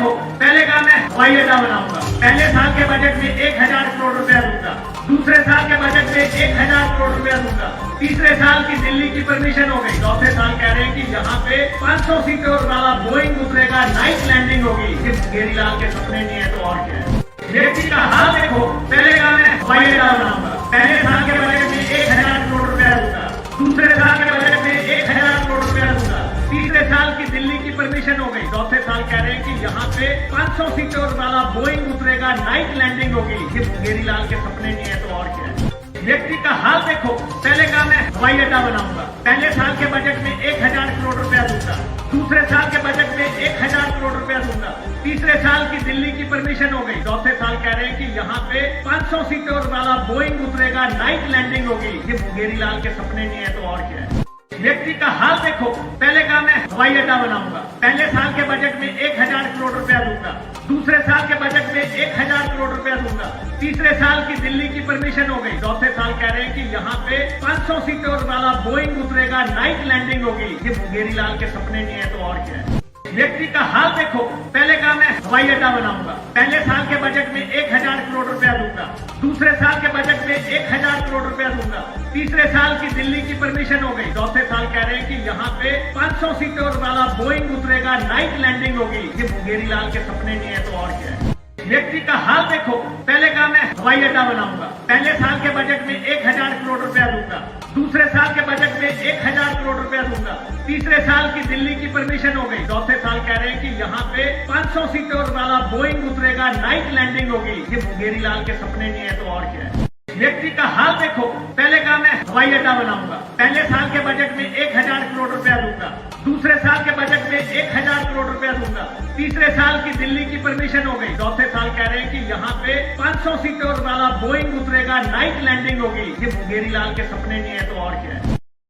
देखो, पहले कहा मैं हवाई अड्डा बनाऊंगा, पहले साल के बजट में 1000 करोड़ रुपया दूंगा, दूसरे साल के बजट में 1000 करोड़ रुपया दूंगा, तीसरे साल की दिल्ली की परमिशन हो गई, चौथे साल कह रहे हैं कि यहाँ पे 500 सीटों वाला बोइंग उतरेगा, नाइट लैंडिंग होगी। सिर्फ केजरीवाल के सपने नहीं है तो और क्या है। व्यक्ति का हाल देखो, पहले कहा मैं हवाई अड्डा बनाऊंगा, पहले साल के बजट में 1000 करोड़ रुपया दूंगा, दूसरे साल के बजट में 1000 करोड़ रुपया दूंगा, तीसरे साल की दिल्ली की परमिशन हो गई, चौथे साल कह रहे हैं कि यहाँ पे 500 सीटों वाला बोइंग उतरेगा, नाइट लैंडिंग होगी। सिर्फ केजरीवाल के सपने नहीं है तो और क्या है। व्यक्ति का हाल देखो, पहले कहा मैं हवाई अड्डा बनाऊंगा, पहले साल के बजट में 1000 करोड़ रुपया दूंगा, दूसरे साल के बजट में 1000 करोड़ रुपया दूंगा, तीसरे साल की दिल्ली की परमिशन हो गई, चौथे साल कह रहे हैं कि यहाँ पे 500 सीटों वाला बोइंग उतरेगा, नाइट लैंडिंग होगी। सिर्फ केजरीवाल के सपने नहीं है तो और क्या है। व्यक्ति का हाल देखो, पहले कहा मैं हवाई अड्डा बनाऊंगा, पहले साल के बजट में 1000 करोड़ रुपया दूंगा, दूसरे साल के बजट में 1000 करोड़ रुपया दूंगा, तीसरे साल की दिल्ली की परमिशन हो गई, चौथे साल कह रहे हैं कि यहाँ पे 500 सीटों वाला बोइंग उतरेगा, नाइट लैंडिंग होगी। सिर्फ केजरीवाल के सपने नहीं है तो और क्या है। व्यक्ति का हाल देखो, पहले कहा मैं हवाई अड्डा बनाऊंगा, पहले साल के बजट में 1000 करोड़ रुपया दूंगा, दूसरे साल के बजट में 1000 करोड़ रुपया दूंगा, तीसरे साल की दिल्ली की परमिशन हो गई, चौथे साल कह रहे हैं कि यहाँ पे 500 सीटों वाला बोइंग उतरेगा, नाइट लैंडिंग होगी। सिर्फ केजरीवाल के सपने नहीं है तो और क्या है। व्यक्ति का हाल देखो, पहले कहा मैं हवाई अड्डा बनाऊंगा, पहले साल के बजट में 1000 करोड़ रुपया दूंगा, दूसरे साल के बजट में 1000 करोड़ रुपया दूंगा, तीसरे साल की दिल्ली की परमिशन हो गई, चौथे साल कह रहे हैं कि यहाँ पे 500 सीटों वाला बोइंग उतरेगा, नाइट लैंडिंग होगी। सिर्फ केजरीवाल के सपने नहीं है तो और क्या है। व्यक्ति का हाल देखो, पहले कहा मैं हवाई अड्डा बनाऊंगा, पहले साल के बजट में 1000 करोड़ रुपया दूंगा, दूसरे साल के बजट में 1000 करोड़ रुपया दूंगा, तीसरे साल की दिल्ली की परमिशन हो गई, चौथे साल कह रहे हैं कि यहाँ पे 500 सीटों वाला बोइंग उतरेगा, नाइट लैंडिंग होगी। सिर्फ केजरीवाल के सपने नहीं है तो और क्या है।